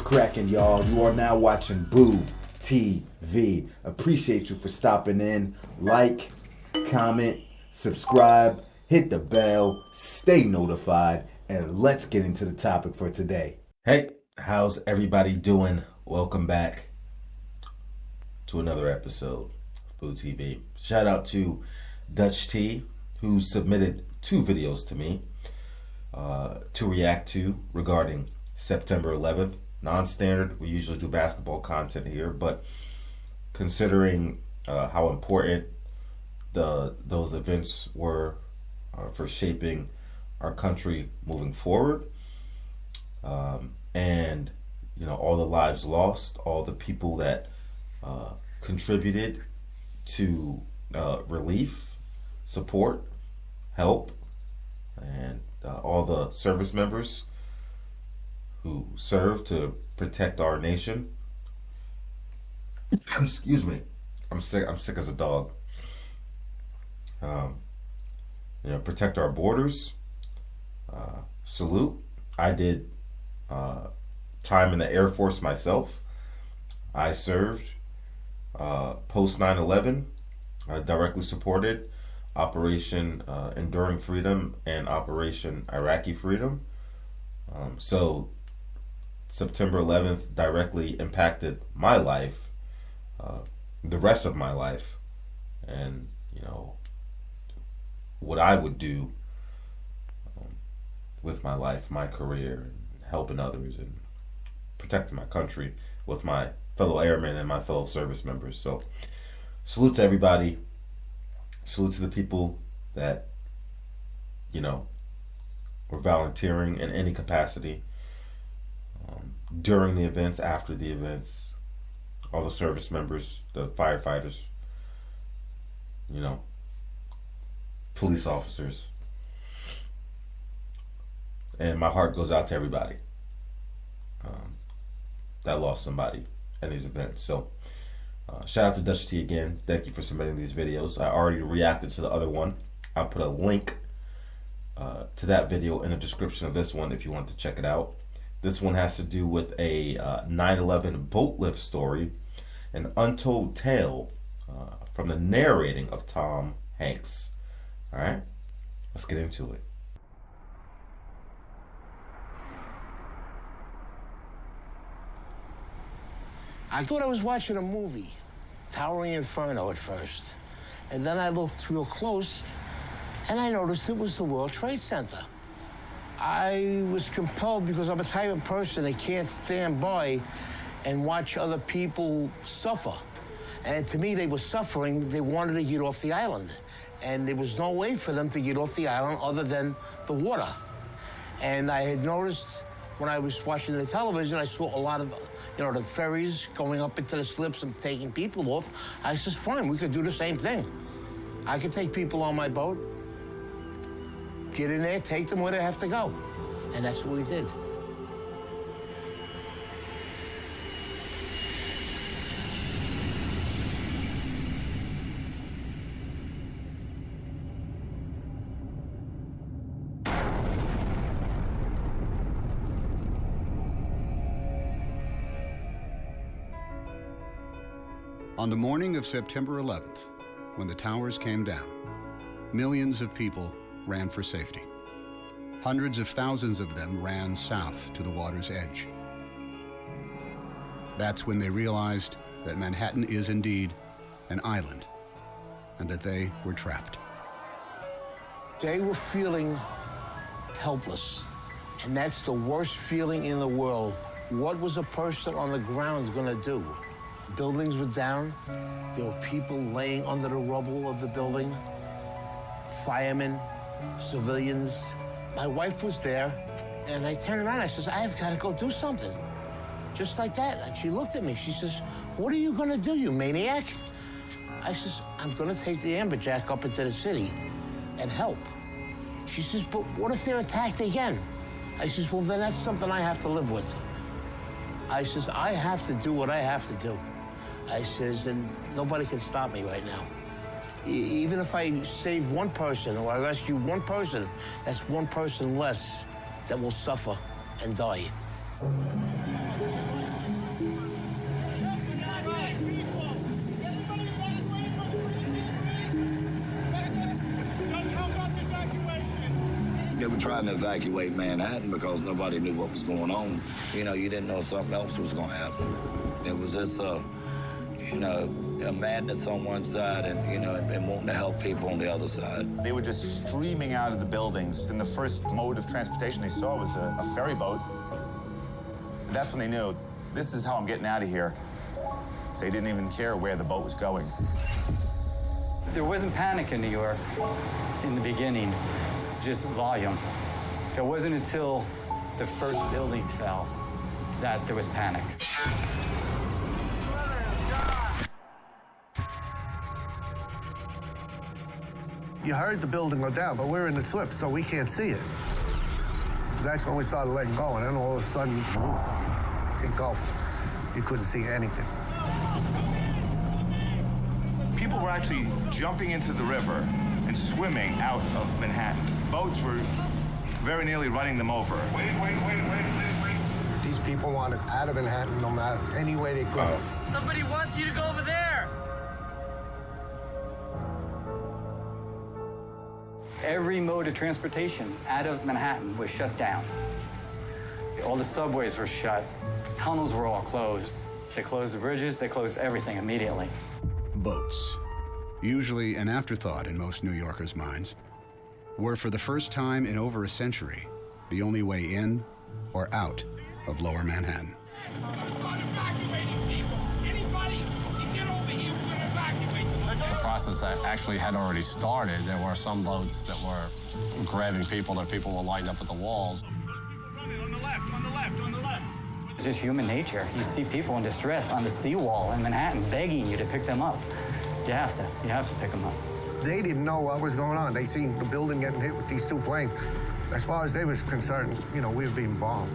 cracking, y'all? You are now watching Boo TV. Appreciate you for stopping in. Like, comment, subscribe, hit the bell, stay notified, and let's get into the topic for today. Hey, how's everybody doing? Welcome back to another episode of Boo TV. Shout out to Dutch T, who submitted 2 videos to me to react to regarding September 11th. Non-standard, we usually do basketball content here, but considering how important those events were for shaping our country moving forward, and you know, all the lives lost, all the people that contributed to relief, support, help, and all the service members who serve to protect our nation. Excuse me, I'm sick as a dog. You know, protect our borders. Salute. I did time in the Air Force myself. I served post 9/11. I directly supported Operation Enduring Freedom and Operation Iraqi Freedom. So September 11th directly impacted my life, the rest of my life, and you know, what I would do with my life, my career, and helping others and protecting my country with my fellow airmen and my fellow service members. So salute to everybody. Salute to the people that, you know, were volunteering in any capacity during the events, after the events, all the service members, the firefighters, you know, police officers. And my heart goes out to everybody that lost somebody in these events. So shout out to Dutch T again. Thank you for submitting these videos. I already reacted to the other one. I'll put a link to that video in the description of this one if you want to check it out. This one has to do with a 9/11 boat lift story, an untold tale from the narrating of Tom Hanks. All right, let's get into it. I thought I was watching a movie, Towering Inferno at first. And then I looked real close and I noticed it was the World Trade Center. I was compelled because I'm a type of person that can't stand by and watch other people suffer. And to me, they were suffering. They wanted to get off the island. And there was no way for them to get off the island other than the water. And I had noticed when I was watching the television, I saw a lot of, you know, the ferries going up into the slips and taking people off. I said, fine, we could do the same thing. I could take people on my boat, get in there, take them where they have to go. And that's what we did. On the morning of September 11th, when the towers came down, millions of people ran for safety. Hundreds of thousands of them ran south to the water's edge. That's when they realized that Manhattan is indeed an island and that they were trapped. They were feeling helpless, and that's the worst feeling in the world. What was a person on the ground going to do? Buildings were down. There were people laying under the rubble of the building. Firemen, civilians. My wife was there, and I turned around. I says, I've got to go do something. Just like that. And she looked at me. She says, what are you going to do, you maniac? I says, I'm going to take the amberjack up into the city and help. She says, but what if they're attacked again? I says, well, then that's something I have to live with. I says, I have to do what I have to do. I says, and nobody can stop me right now. Even if I save one person or I rescue one person, that's one person less that will suffer and die. were trying to evacuate Manhattan because nobody knew what was going on. You know, you didn't know if something else was going to happen. It was just, you know, a madness on one side and wanting to help people on the other side. They were just streaming out of the buildings, and the first mode of transportation they saw was a ferry boat. That's when they knew, this is how I'm getting out of here. So they didn't even care where the boat was going. There wasn't panic in New York in the beginning, just volume. It wasn't until the first building fell that there was panic. You heard the building go down, but we're in the slip, so we can't see it. That's when we started letting go, and then all of a sudden, engulfed. You couldn't see anything. People were actually jumping into the river and swimming out of Manhattan. Boats were very nearly running them over. Wait. These people wanted out of Manhattan no matter any way they could. Somebody wants you to go over there. Every mode of transportation out of Manhattan was shut down. All the subways were shut. The tunnels were all closed. They closed the bridges. They closed everything immediately. Boats, usually an afterthought in most New Yorkers' minds, were for the first time in over a century the only way in or out of Lower Manhattan. The process that actually had already started. There were some boats that were grabbing people, that people were lined up at the walls. On the left. It's just human nature. You see people in distress on the seawall in Manhattan begging you to pick them up. You have to pick them up. They didn't know what was going on. They seen the building getting hit with these two planes. As far as they was concerned, you know, we were being bombed.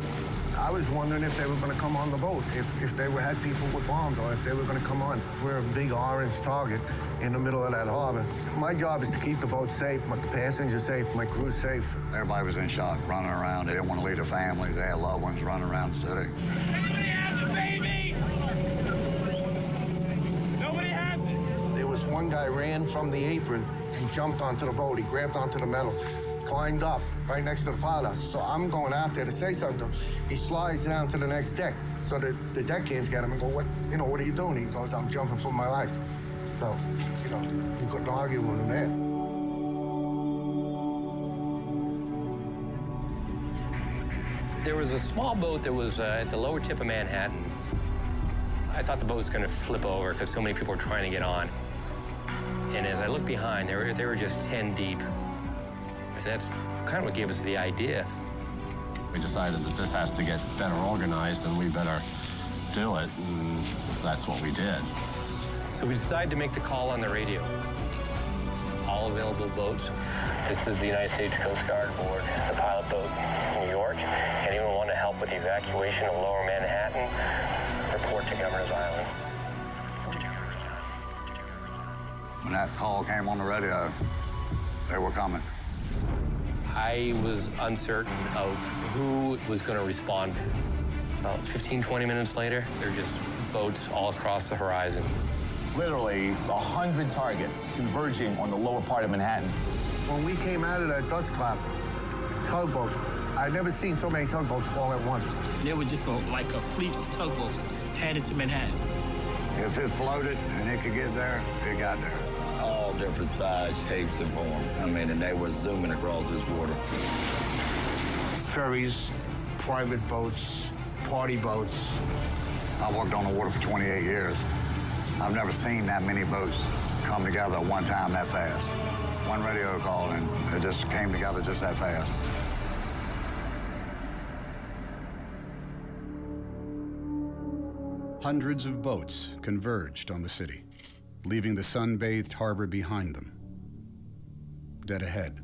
I was wondering if they were going to come on the boat, if they had people with bombs, or if they were going to come on. We're a big orange target in the middle of that harbor. My job is to keep the boat safe, my passengers safe, my crew safe. Everybody was in shock, running around. They didn't want to leave their families. They had loved ones running around the city. Anybody has a baby? Nobody has it. There was one guy ran from the apron and jumped onto the boat. He grabbed onto the metal, climbed up right next to the pilot. So I'm going out there to say something. He slides down to the next deck. So the deckhands get him and go, what are you doing? He goes, I'm jumping for my life. So, you know, you couldn't argue with him there. There was a small boat that was at the lower tip of Manhattan. I thought the boat was going to flip over because so many people were trying to get on. And as I looked behind, they were just 10 deep. And that's kind of what gave us the idea. We decided that this has to get better organized and we better do it, and that's what we did. So we decided to make the call on the radio. All available boats. This is the United States Coast Guard aboard the pilot boat New York. Anyone want to help with the evacuation of Lower Manhattan? Report to Governor's Island. When that call came on the radio, they were coming. I was uncertain of who was going to respond. About 15, 20 minutes later, there were just boats all across the horizon. Literally 100 targets converging on the lower part of Manhattan. When we came out of that dust cloud, tugboats, I'd never seen so many tugboats all at once. There was just like a fleet of tugboats headed to Manhattan. If it floated and it could get there, it got there. All different size, shapes, and form. I mean, and they were zooming across this water. Ferries, private boats, party boats. I worked on the water for 28 years. I've never seen that many boats come together at one time that fast. One radio call and it just came together just that fast. Hundreds of boats converged on the city, leaving the sun-bathed harbor behind them. Dead ahead,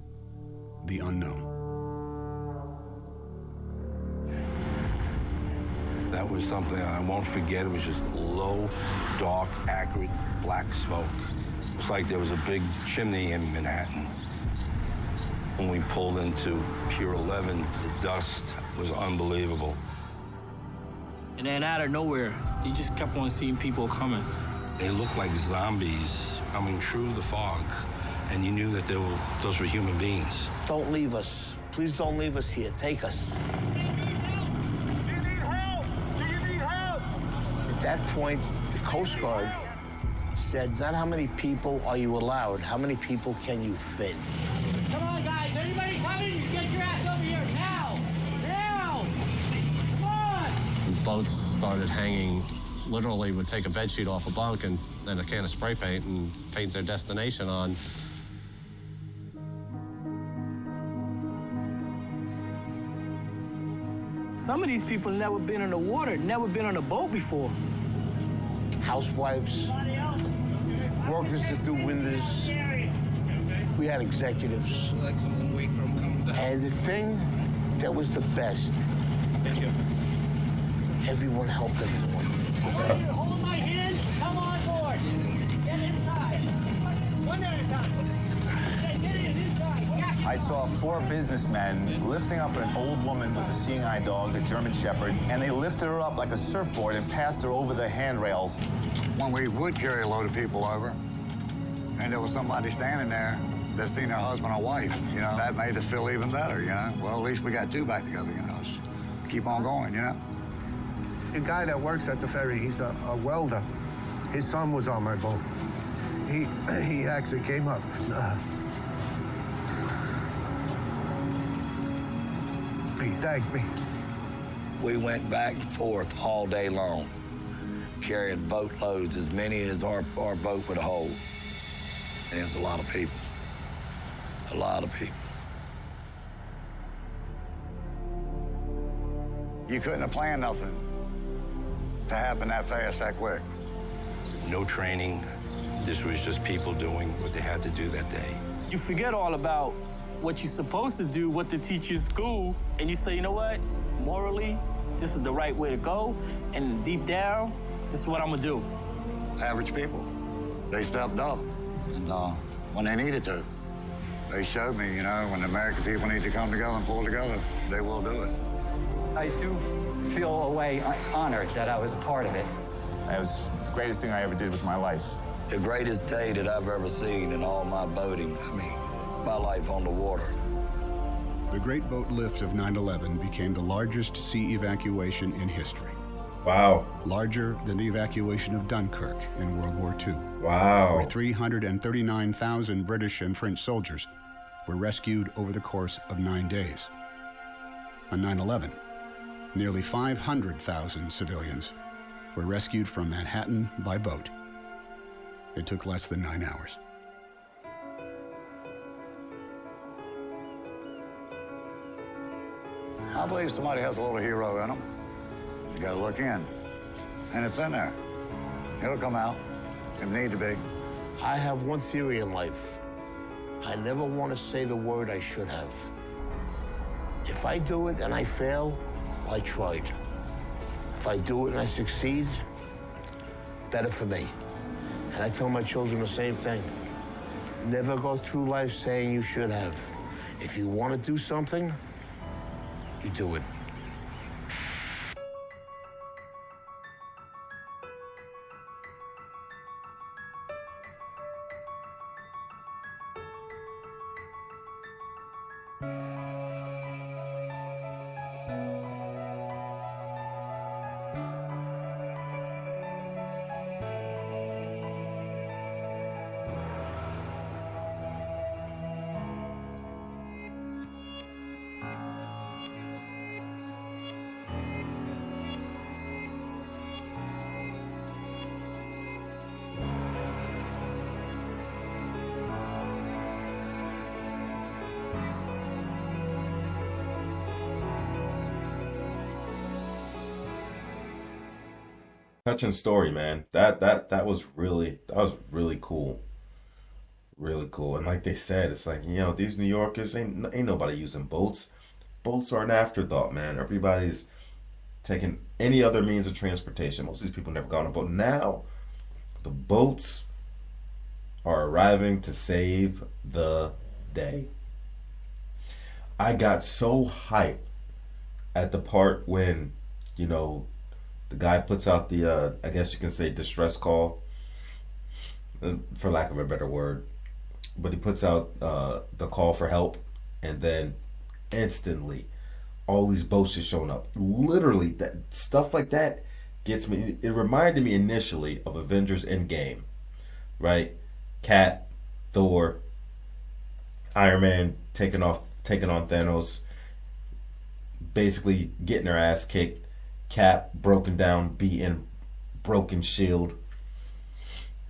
the unknown. That was something I won't forget. It was just low, dark, acrid, black smoke. It's like there was a big chimney in Manhattan. When we pulled into Pier 11, the dust was unbelievable. And then out of nowhere, you just kept on seeing people coming. They looked like zombies coming through the fog, and you knew that those were human beings. Don't leave us. Please don't leave us here. Take us. At that point, the Coast Guard said, not how many people are you allowed, how many people can you fit? Come on, guys. Anybody coming? Get your ass over here now. Now. Come on. Boats started hanging, literally would take a bed sheet off a bunk and then a can of spray paint and paint their destination on. Some of these people never been in the water, never been on a boat before. Housewives, workers that do windows. We had executives. And the thing that was the best, everyone helped everyone. Hold my hand, come on board. Get inside. One at a time. Get inside. I saw 4 businessmen lifting up an old woman with a seeing eye dog, a German Shepherd, and they lifted her up like a surfboard and passed her over the handrails. When we would carry a load of people over, and there was somebody standing there that seen their husband or wife, you know, that made us feel even better, you know. Well, at least we got 2 back together, you know. Keep on going, you know. The guy that works at the ferry, he's a welder. His son was on my boat. He actually came up. He thanked me. We went back and forth all day long, carrying boatloads, as many as our boat would hold. And it's a lot of people. A lot of people. You couldn't have planned nothing to happen that fast, that quick. No training. This was just people doing what they had to do that day. You forget all about what you're supposed to do, what they teach you in school, and you say, you know what? Morally, this is the right way to go, and deep down, this is what I'm gonna do. Average people, they stepped up, and when they needed to, they showed me, you know, when the American people need to come together and pull together, they will do it. I do feel a way honored that I was a part of it. It was the greatest thing I ever did with my life. The greatest day that I've ever seen in all my boating. I mean, my life on the water. The Great Boat Lift of 9/11 became the largest sea evacuation in history. Wow. Larger than the evacuation of Dunkirk in World War II. Wow. Where 339,000 British and French soldiers were rescued over the course of 9 days. On 9/11, nearly 500,000 civilians were rescued from Manhattan by boat. It took less than 9 hours. I believe somebody has a little hero in them. You gotta look in, and it's in there. It'll come out, if need to be. I have one theory in life. I never want to say the word I should have. If I do it and I fail, I tried. If I do it and I succeed, better for me. And I tell my children the same thing. Never go through life saying you should have. If you want to do something, you do it. Touching story, man. That was really cool. Really cool. And like they said, it's like, you know, these New Yorkers ain't nobody using boats. Boats are an afterthought, man. Everybody's taking any other means of transportation. Most of these people never got on a boat. Now, the boats are arriving to save the day. I got so hyped at the part when, you know, the guy puts out the, I guess you can say, distress call, for lack of a better word. But he puts out the call for help, and then instantly. All these boats just showing up. Literally, that stuff like that gets me. It reminded me initially of Avengers Endgame, right? Cap, Thor, Iron Man taking on Thanos, basically getting their ass kicked. Cap broken down, beaten, broken shield.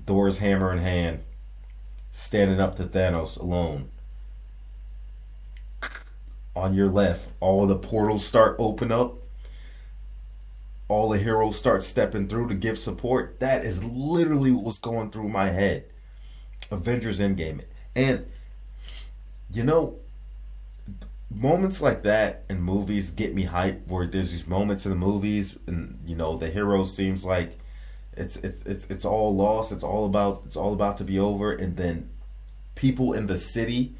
Thor's hammer in hand, standing up to Thanos alone. On your left, all the portals start open up. All the heroes start stepping through to give support. That is literally what was going through my head. Avengers Endgame. And, you know, moments like that in movies get me hyped, where there's these moments in the movies and, you know, the hero seems like it's all lost, it's all about to be over, and then people in the city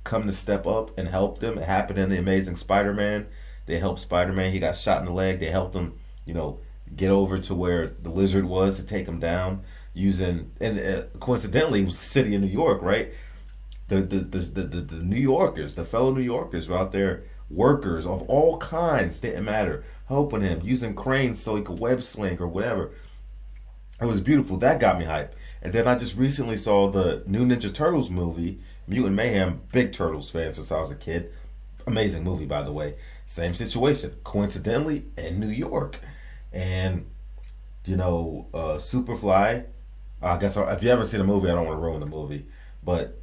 come to step up and help them. It happened in The Amazing Spider-Man. They helped Spider-Man. He got shot in the leg. They helped him, you know, get over to where the lizard was to take him down using, and coincidentally, it was the city of New York, right? The New Yorkers, the fellow New Yorkers were out there, workers of all kinds, didn't matter, helping him, using cranes so he could web sling or whatever. It was beautiful. That got me hyped. And then I just recently saw the new Ninja Turtles movie, Mutant Mayhem. Big Turtles fan since I was a kid. Amazing movie, by the way. Same situation, coincidentally, in New York. And, you know, Superfly, I guess if you haven't seen the movie, I don't want to ruin the movie. But,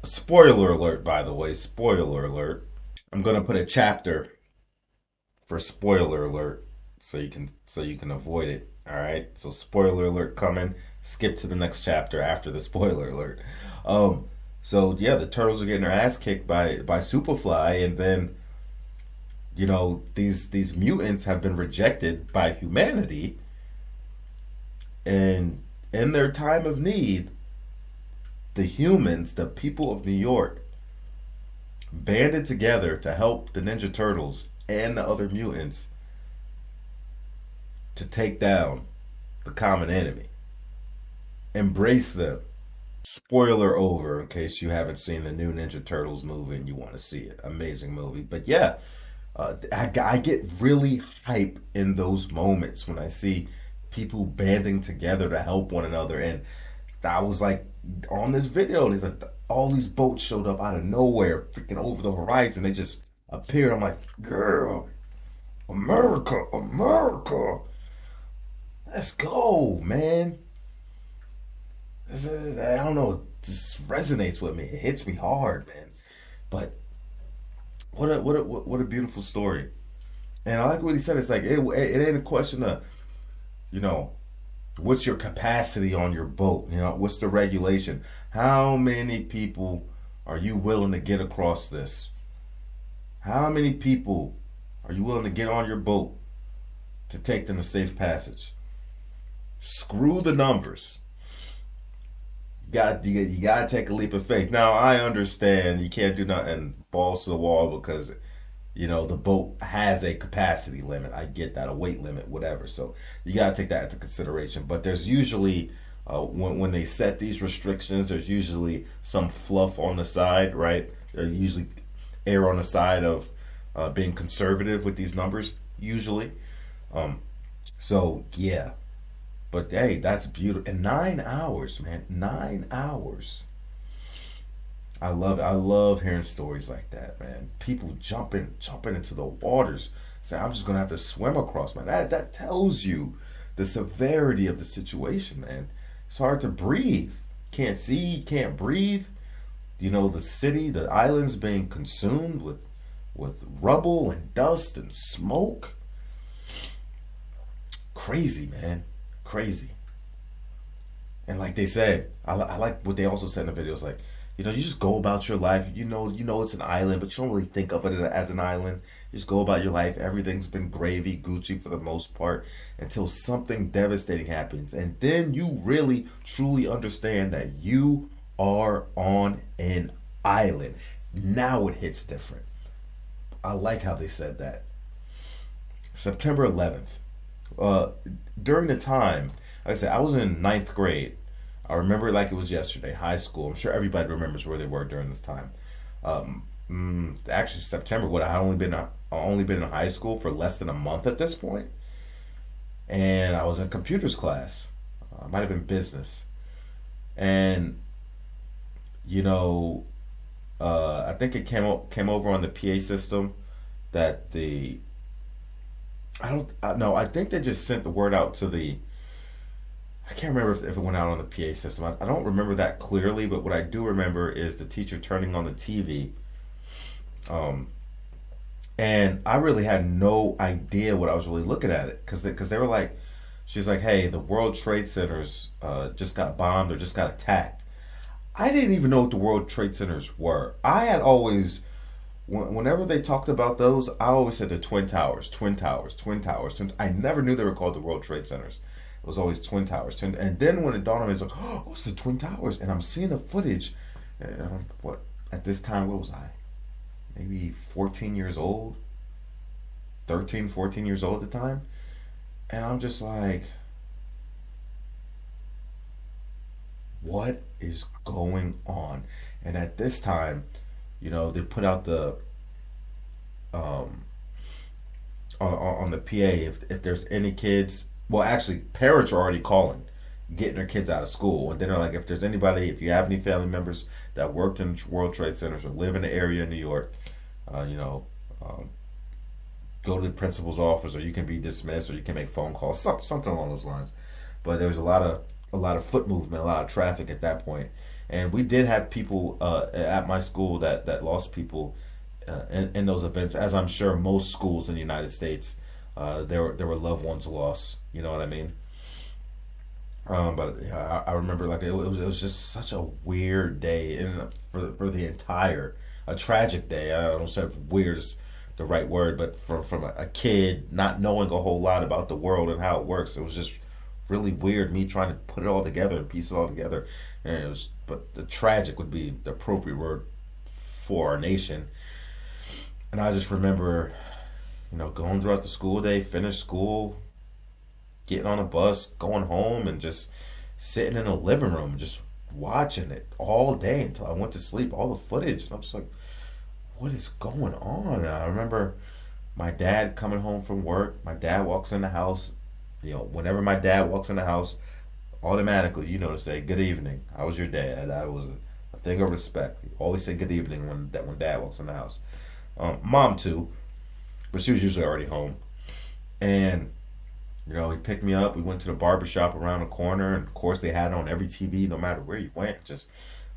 spoiler alert, by the way, spoiler alert. I'm going to put a chapter for spoiler alert so you can avoid it. All right, so spoiler alert coming. Skip to the next chapter after the spoiler alert. So yeah, the turtles are getting their ass kicked by Superfly, and then, you know, these mutants have been rejected by humanity, and in their time of need, the humans, the people of New York, banded together to help the Ninja Turtles and the other mutants to take down the common enemy. Embrace them. Spoiler over in case you haven't seen the new Ninja Turtles movie and you want to see it. Amazing movie. But yeah, I get really hype in those moments when I see people banding together to help one another. And I was like, on this video, and he's like, all these boats showed up out of nowhere, freaking over the horizon. They just appeared. I'm like, girl, America, America. Let's go, man. I don't know, it just resonates with me. It hits me hard, man. But what a beautiful story. And I like what he said. It's like it ain't a question of, you know, what's your capacity on your boat? You know, what's the regulation? How many people are you willing to get across this? How many people are you willing to get on your boat to take them to safe passage? Screw the numbers. You gotta take a leap of faith. Now I understand you can't do nothing balls to the wall because, you know, the boat has a capacity limit. I get that, a weight limit, whatever. So you gotta take that into consideration. But there's usually when they set these restrictions, there's usually some fluff on the side, right? They usually err on the side of being conservative with these numbers, usually. So yeah. But hey, that's beautiful. And 9 hours, man. 9 hours. I love hearing stories like that, man. People jumping into the waters. Say, I'm just gonna have to swim across, man. That tells you the severity of the situation, man. It's hard to breathe. Can't see, can't breathe. You know, the city, the island's being consumed with rubble and dust and smoke. Crazy, man. Crazy. And like they said, I like what they also said in the videos, like, you know, you just go about your life. You know it's an island, but you don't really think of it as an island. You just go about your life. Everything's been gravy, Gucci for the most part, until something devastating happens. And then you really, truly understand that you are on an island. Now it hits different. I like how they said that. September 11th. During the time, like I said, I was in 9th grade. I remember it like it was yesterday, high school. I'm sure everybody remembers where they were during this time. actually September. What, I had only been in high school for less than a month at this point, and I was in computers class. Might have been business, and you know, I think it came over on the PA system that I think they just sent the word out to the. I can't remember if it went out on the PA system. I don't remember that clearly, but what I do remember is the teacher turning on the TV. And I really had no idea what I was really looking at it, because they were like, she's like, hey, the World Trade Centers just got bombed or just got attacked. I didn't even know what the World Trade Centers were. I had always, whenever they talked about those, I always said the Twin Towers, Twin Towers, Twin Towers. I never knew they were called the World Trade Centers. It was always Twin Towers. And then when it dawned on me, it's like, oh, it's the Twin Towers. And I'm seeing the footage. And at this time, what was I? Maybe 14 years old? 13, 14 years old at the time? And I'm just like, what is going on? And at this time, you know, they put out the on the PA, if there's any kids, well, actually parents are already calling, getting their kids out of school, and then they're like, if there's anybody, if you have any family members that worked in World Trade Centers or live in the area in New York, go to the principal's office, or you can be dismissed, or you can make phone calls, something along those lines. But there was a lot of foot movement, a lot of traffic at that point. And we did have people at my school that lost people in those events, as I'm sure most schools in the United States, there were loved ones lost. You know what I mean? But I remember, like, it was just such a weird day, and for the entire, a tragic day. I don't know if weird is the right word, but from a kid not knowing a whole lot about the world and how it works, it was just really weird. Me trying to put it all together and piece it all together, and but the tragic would be the appropriate word for our nation. And I just remember, you know, going throughout the school day, finish school, getting on a bus, going home, and just sitting in a living room and just watching it all day until I went to sleep, all the footage. And I'm just like, what is going on? And I remember my dad coming home from work. My dad walks in the house. You know, whenever my dad walks in the house, automatically, you know, to say, good evening. How was your day? That was a thing of respect. You always say good evening when dad walks in the house. Mom too, but she was usually already home. And you know, he picked me up. We went to the barbershop around the corner, and of course they had it on every TV, no matter where you went. Just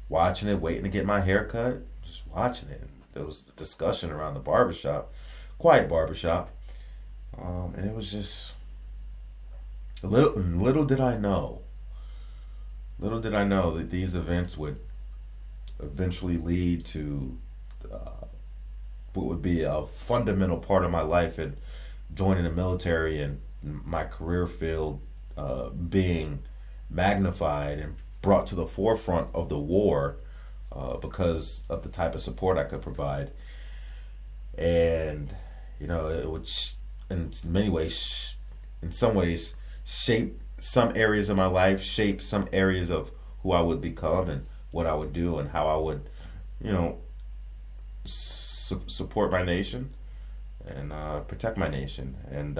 watching it, waiting to get my hair cut, just watching it. And there was a discussion around the barbershop, quiet barbershop, and it was just little did I know that these events would eventually lead to what would be a fundamental part of my life in joining the military, and my career field being magnified and brought to the forefront of the war because of the type of support I could provide. And you know, it would in many ways, in some ways, shape some areas of my life, shape some areas of who I would become and what I would do and how I would, you know, support my nation and protect my nation. And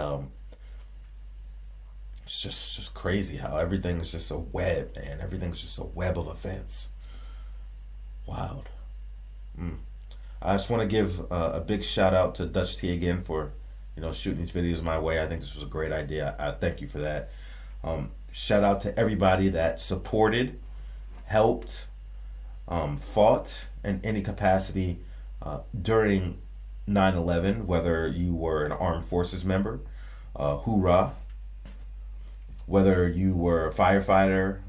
it's just crazy how everything's just a web, man. Everything's just a web of events. Wild. I just want to give a big shout out to Dutch T again for, you know, shooting these videos my way. I think this was a great idea. I thank you for that. Shout out to everybody that supported, helped, fought in any capacity during 9/11, whether you were an armed forces member, hoorah, whether you were a firefighter,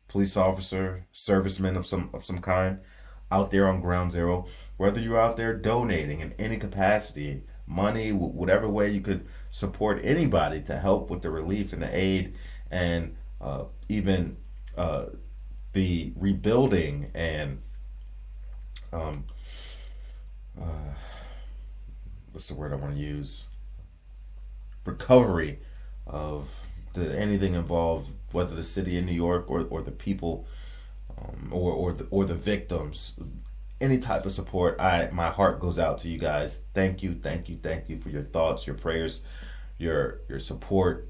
police officer, serviceman of some kind, out there on ground zero, whether you're out there donating in any capacity, money, whatever way you could support anybody to help with the relief and the aid, and even the rebuilding and what's the word I want to use? Recovery of anything involved, whether the city of New York or the people, or the victims. any type of support, my heart goes out to you guys. Thank you for your thoughts, your prayers, your support,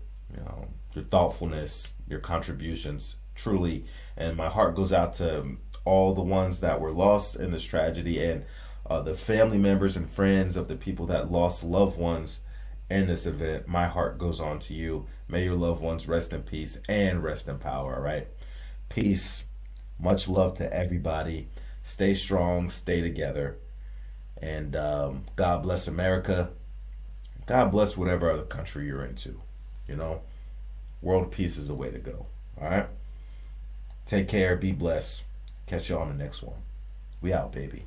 your thoughtfulness, your contributions, truly. And my heart goes out to all the ones that were lost in this tragedy, and the family members and friends of the people that lost loved ones in this event. My heart goes on to you. May your loved ones rest in peace and rest in power. All right, peace, much love to everybody. Stay strong, stay together, and God bless America. God bless whatever other country you're into. World peace is the way to go. All right, take care, be blessed. Catch you on the next one. We out, baby.